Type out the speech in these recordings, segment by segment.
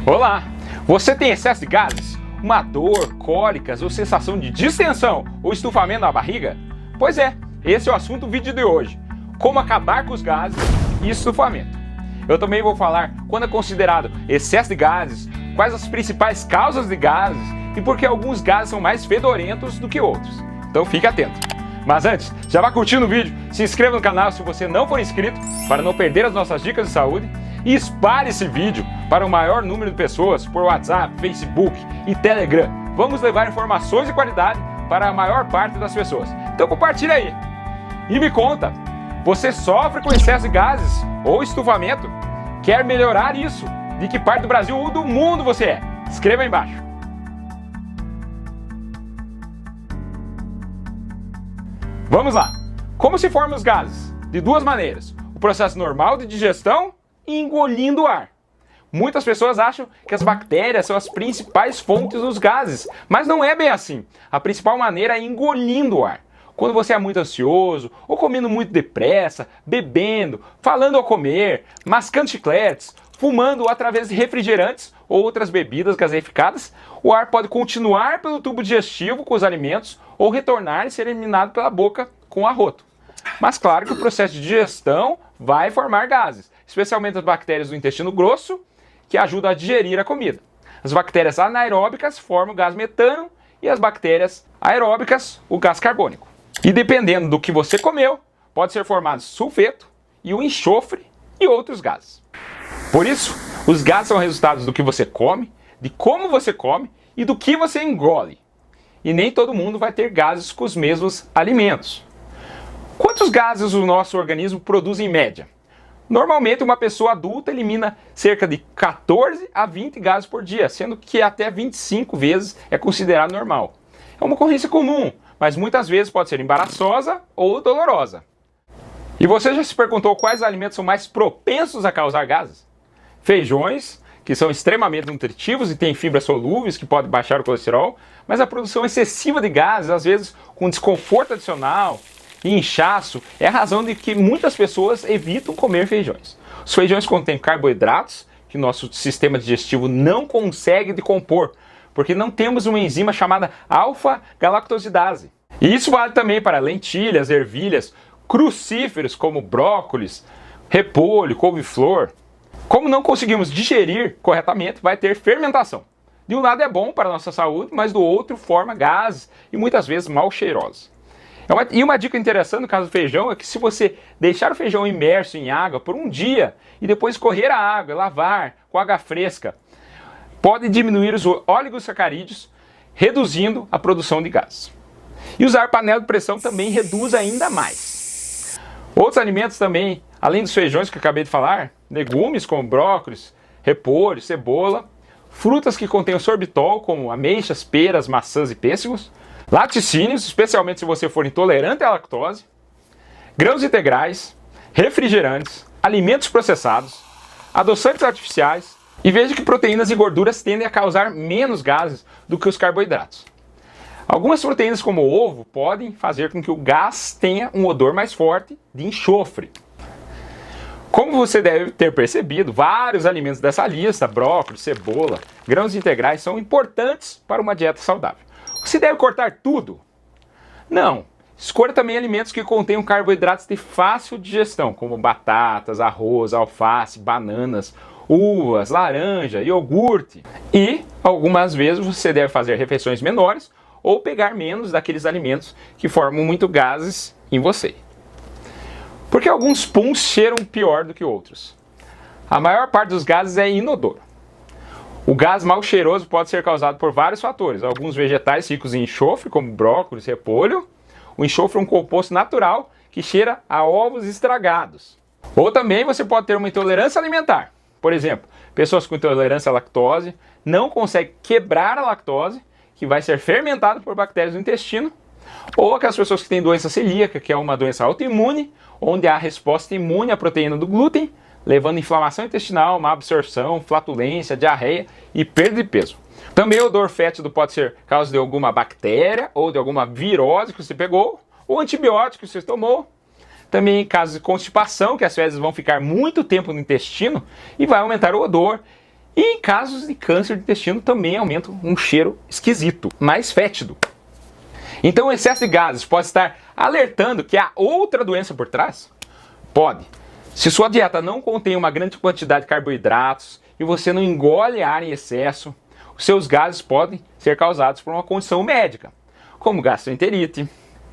Olá! Você tem excesso de gases? Uma dor, cólicas ou sensação de distensão ou estufamento na barriga? Pois é, esse é o assunto do vídeo de hoje. Como acabar com os gases e estufamento. Eu também vou falar quando é considerado excesso de gases, quais as principais causas de gases e por que alguns gases são mais fedorentos do que outros. Então fique atento. Mas antes, já vá curtindo o vídeo, se inscreva no canal se você não for inscrito para não perder as nossas dicas de saúde e espalhe esse vídeo para o maior número de pessoas por WhatsApp, Facebook e Telegram. Vamos levar informações de qualidade para a maior parte das pessoas. Então compartilha aí. E me conta, você sofre com excesso de gases ou estufamento? Quer melhorar isso? De que parte do Brasil ou do mundo você é? Escreva aí embaixo. Vamos lá! Como se formam os gases? De duas maneiras. O processo normal de digestão e engolindo o ar. Muitas pessoas acham que as bactérias são as principais fontes dos gases, mas não é bem assim. A principal maneira é engolindo o ar. Quando você é muito ansioso, ou comendo muito depressa, bebendo, falando ao comer, mascando chicletes, fumando através de refrigerantes ou outras bebidas gaseificadas, o ar pode continuar pelo tubo digestivo com os alimentos ou retornar e ser eliminado pela boca com o arroto. Mas claro que o processo de digestão vai formar gases, especialmente as bactérias do intestino grosso, que ajudam a digerir a comida. As bactérias anaeróbicas formam o gás metano e as bactérias aeróbicas o gás carbônico. E dependendo do que você comeu, pode ser formado sulfeto e o enxofre e outros gases. Por isso, os gases são resultados do que você come, de como você come e do que você engole. E nem todo mundo vai ter gases com os mesmos alimentos. Quantos gases o nosso organismo produz em média? Normalmente uma pessoa adulta elimina cerca de 14 a 20 gases por dia, sendo que até 25 vezes é considerado normal. É uma ocorrência comum, mas muitas vezes pode ser embaraçosa ou dolorosa. E você já se perguntou quais alimentos são mais propensos a causar gases? Feijões, que são extremamente nutritivos e têm fibras solúveis que podem baixar o colesterol, mas a produção excessiva de gases, às vezes com desconforto adicional e inchaço, é a razão de que muitas pessoas evitam comer feijões. Os feijões contêm carboidratos que nosso sistema digestivo não consegue decompor, porque não temos uma enzima chamada alfa-galactosidase. E isso vale também para lentilhas, ervilhas, crucíferos como brócolis, repolho, couve-flor. Como não conseguimos digerir corretamente, vai ter fermentação. De um lado é bom para a nossa saúde, mas do outro forma gases e muitas vezes mal cheirosos. E uma dica interessante no caso do feijão é que se você deixar o feijão imerso em água por um dia e depois escorrer a água, lavar com água fresca, pode diminuir os oligosacarídeos, reduzindo a produção de gases. E usar panela de pressão também reduz ainda mais. Outros alimentos também, além dos feijões que eu acabei de falar, legumes como brócolis, repolho, cebola, frutas que contêm sorbitol como ameixas, peras, maçãs e pêssegos, laticínios, especialmente se você for intolerante à lactose, grãos integrais, refrigerantes, alimentos processados, adoçantes artificiais, e veja que proteínas e gorduras tendem a causar menos gases do que os carboidratos. Algumas proteínas como o ovo podem fazer com que o gás tenha um odor mais forte de enxofre. Como você deve ter percebido, vários alimentos dessa lista, brócolis, cebola, grãos integrais, são importantes para uma dieta saudável. Você deve cortar tudo? Não. Escolha também alimentos que contenham carboidratos de fácil digestão, como batatas, arroz, alface, bananas, uvas, laranja, iogurte. E, algumas vezes, você deve fazer refeições menores ou pegar menos daqueles alimentos que formam muito gases em você. Porque alguns puns cheiram pior do que outros. A maior parte dos gases é inodoro. O gás mal cheiroso pode ser causado por vários fatores. Alguns vegetais ricos em enxofre, como brócolis, repolho. O enxofre é um composto natural que cheira a ovos estragados. Ou também você pode ter uma intolerância alimentar. Por exemplo, pessoas com intolerância à lactose não conseguem quebrar a lactose, que vai ser fermentada por bactérias do intestino. Ou aquelas pessoas que têm doença celíaca, que é uma doença autoimune, onde há resposta imune à proteína do glúten, levando inflamação intestinal, má absorção, flatulência, diarreia e perda de peso. Também o odor fétido pode ser causa de alguma bactéria ou de alguma virose que você pegou, ou antibiótico que você tomou. Também em casos de constipação, que as fezes vão ficar muito tempo no intestino e vai aumentar o odor E em casos de câncer de intestino também aumenta um cheiro esquisito, mais fétido. Então o excesso de gases pode estar alertando que há outra doença por trás? Pode. Se sua dieta não contém uma grande quantidade de carboidratos e você não engole ar em excesso, os seus gases podem ser causados por uma condição médica, como gastroenterite,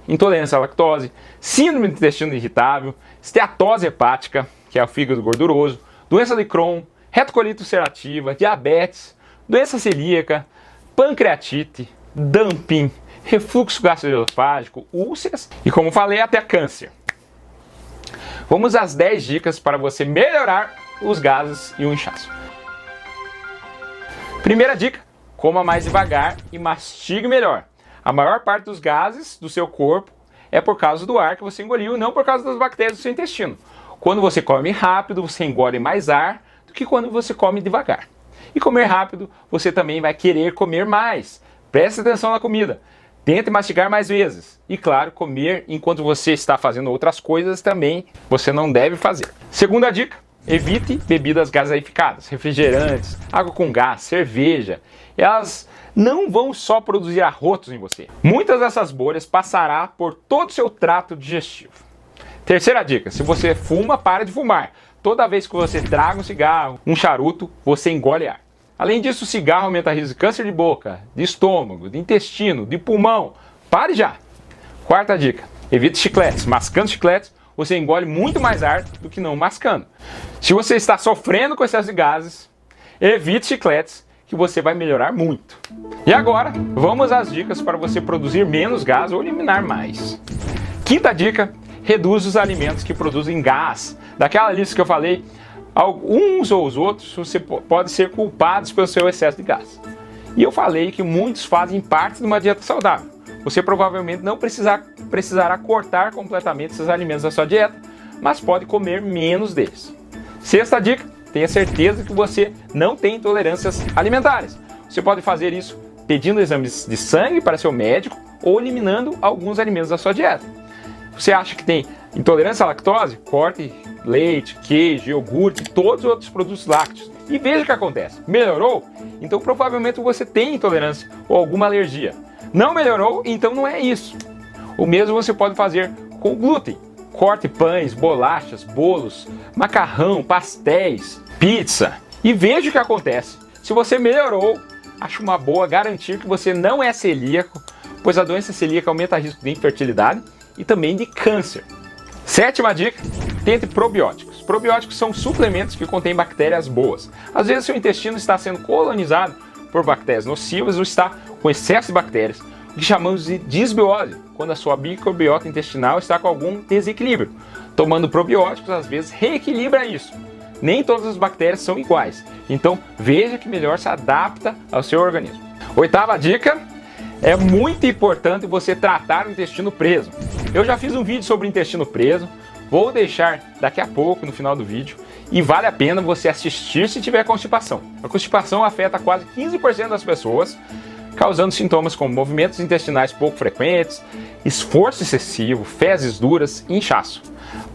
intolerância à lactose, síndrome do intestino irritável, esteatose hepática, que é o fígado gorduroso, doença de Crohn, retocolite ulcerativa, diabetes, doença celíaca, pancreatite, dumping, refluxo gastroesofágico, úlceras e, como falei, até câncer. Vamos às 10 dicas para você melhorar os gases e o inchaço. Primeira dica: coma mais devagar e mastigue melhor. A maior parte dos gases do seu corpo é por causa do ar que você engoliu, não por causa das bactérias do seu intestino. Quando você come rápido, você engole mais ar do que quando você come devagar. E comer rápido, você também vai querer comer mais. Preste atenção na comida. Tente mastigar mais vezes. E claro, comer enquanto você está fazendo outras coisas também você não deve fazer. Segunda dica: evite bebidas gaseificadas, refrigerantes, água com gás, cerveja. Elas não vão só produzir arrotos em você. Muitas dessas bolhas passará por todo o seu trato digestivo. Terceira dica: se você fuma, pare de fumar. Toda vez que você traga um cigarro, um charuto, você engole ar. Além disso, o cigarro aumenta o risco de câncer de boca, de estômago, de intestino, de pulmão. Pare já! Quarta dica: evite chicletes. Mascando chicletes, você engole muito mais ar do que não mascando. Se você está sofrendo com excesso de gases, evite chicletes, que você vai melhorar muito. E agora, vamos às dicas para você produzir menos gás ou eliminar mais. Quinta dica: reduz os alimentos que produzem gás. Daquela lista que eu falei, alguns ou os outros você pode ser culpados pelo seu excesso de gás. E eu falei que muitos fazem parte de uma dieta saudável. Você provavelmente não precisará cortar completamente esses alimentos da sua dieta, mas pode comer menos deles. Sexta dica: tenha certeza que você não tem intolerâncias alimentares. Você pode fazer isso pedindo exames de sangue para seu médico ou eliminando alguns alimentos da sua dieta. Você acha que tem intolerância à lactose? Corte leite, queijo, iogurte, todos os outros produtos lácteos. E veja o que acontece. Melhorou? Então provavelmente você tem intolerância ou alguma alergia. Não melhorou? Então não é isso. O mesmo você pode fazer com glúten. Corte pães, bolachas, bolos, macarrão, pastéis, pizza. E veja o que acontece. Se você melhorou, acho uma boa garantir que você não é celíaco, pois a doença celíaca aumenta o risco de infertilidade e também de câncer. Sétima dica: tente probióticos. Probióticos são suplementos que contêm bactérias boas. Às vezes seu intestino está sendo colonizado por bactérias nocivas ou está com excesso de bactérias, o que chamamos de disbiose, quando a sua microbiota intestinal está com algum desequilíbrio. Tomando probióticos, às vezes, reequilibra isso. Nem todas as bactérias são iguais, então veja que melhor se adapta ao seu organismo. Oitava dica: é muito importante você tratar o intestino preso. Eu já fiz um vídeo sobre o intestino preso, vou deixar daqui a pouco no final do vídeo, e vale a pena você assistir se tiver constipação. A constipação afeta quase 15% das pessoas, causando sintomas como movimentos intestinais pouco frequentes, esforço excessivo, fezes duras e inchaço.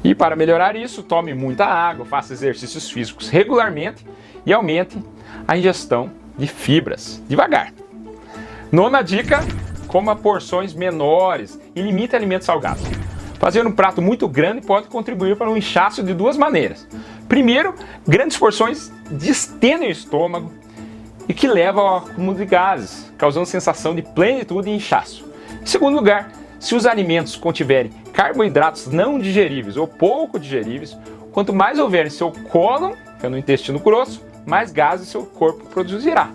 E para melhorar isso, tome muita água, faça exercícios físicos regularmente e aumente a ingestão de fibras devagar. Nona dica: coma porções menores e limite alimentos salgados. Fazer um prato muito grande pode contribuir para um inchaço de duas maneiras. Primeiro, grandes porções distendem o estômago e que levam ao acúmulo de gases, causando sensação de plenitude e inchaço. Em segundo lugar, se os alimentos contiverem carboidratos não digeríveis ou pouco digeríveis, quanto mais houver em seu cólon, que é no intestino grosso, mais gases seu corpo produzirá.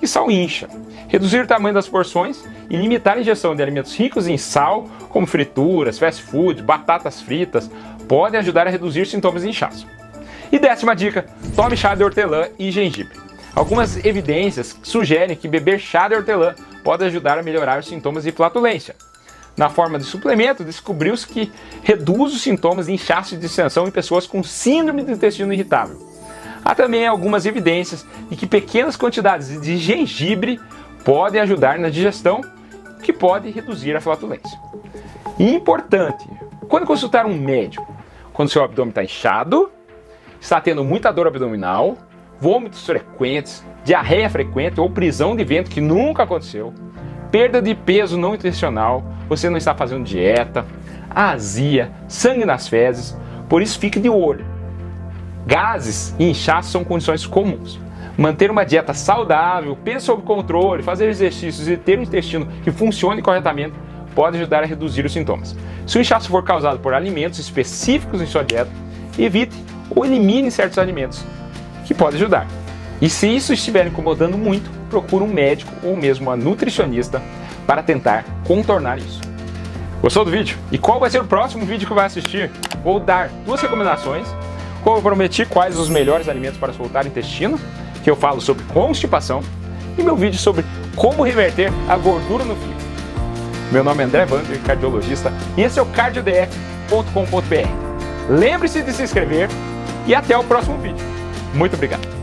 E sal incha. Reduzir o tamanho das porções e limitar a ingestão de alimentos ricos em sal, como frituras, fast food, batatas fritas, podem ajudar a reduzir sintomas de inchaço. E décima dica: tome chá de hortelã e gengibre. Algumas evidências sugerem que beber chá de hortelã pode ajudar a melhorar os sintomas de flatulência. Na forma de suplemento, descobriu-se que reduz os sintomas de inchaço e distensão em pessoas com síndrome do intestino irritável. Há também algumas evidências de que pequenas quantidades de gengibre podem ajudar na digestão, que pode reduzir a flatulência. E importante, quando consultar um médico, quando seu abdômen está inchado, está tendo muita dor abdominal, vômitos frequentes, diarreia frequente ou prisão de ventre que nunca aconteceu, perda de peso não intencional, você não está fazendo dieta, azia, sangue nas fezes, por isso fique de olho. Gases e inchaços são condições comuns. Manter uma dieta saudável, peso sob controle, fazer exercícios e ter um intestino que funcione corretamente pode ajudar a reduzir os sintomas. Se o inchaço for causado por alimentos específicos em sua dieta, evite ou elimine certos alimentos, que pode ajudar. E se isso estiver incomodando muito, procure um médico ou mesmo uma nutricionista para tentar contornar isso. Gostou do vídeo? E qual vai ser o próximo vídeo que vai assistir? Vou dar 2 recomendações, como eu prometi, quais os melhores alimentos para soltar o intestino, que eu falo sobre constipação, e meu vídeo sobre como reverter a gordura no fígado. Meu nome é André Wander, cardiologista, e esse é o cardiodf.com.br. Lembre-se de se inscrever e até o próximo vídeo. Muito obrigado!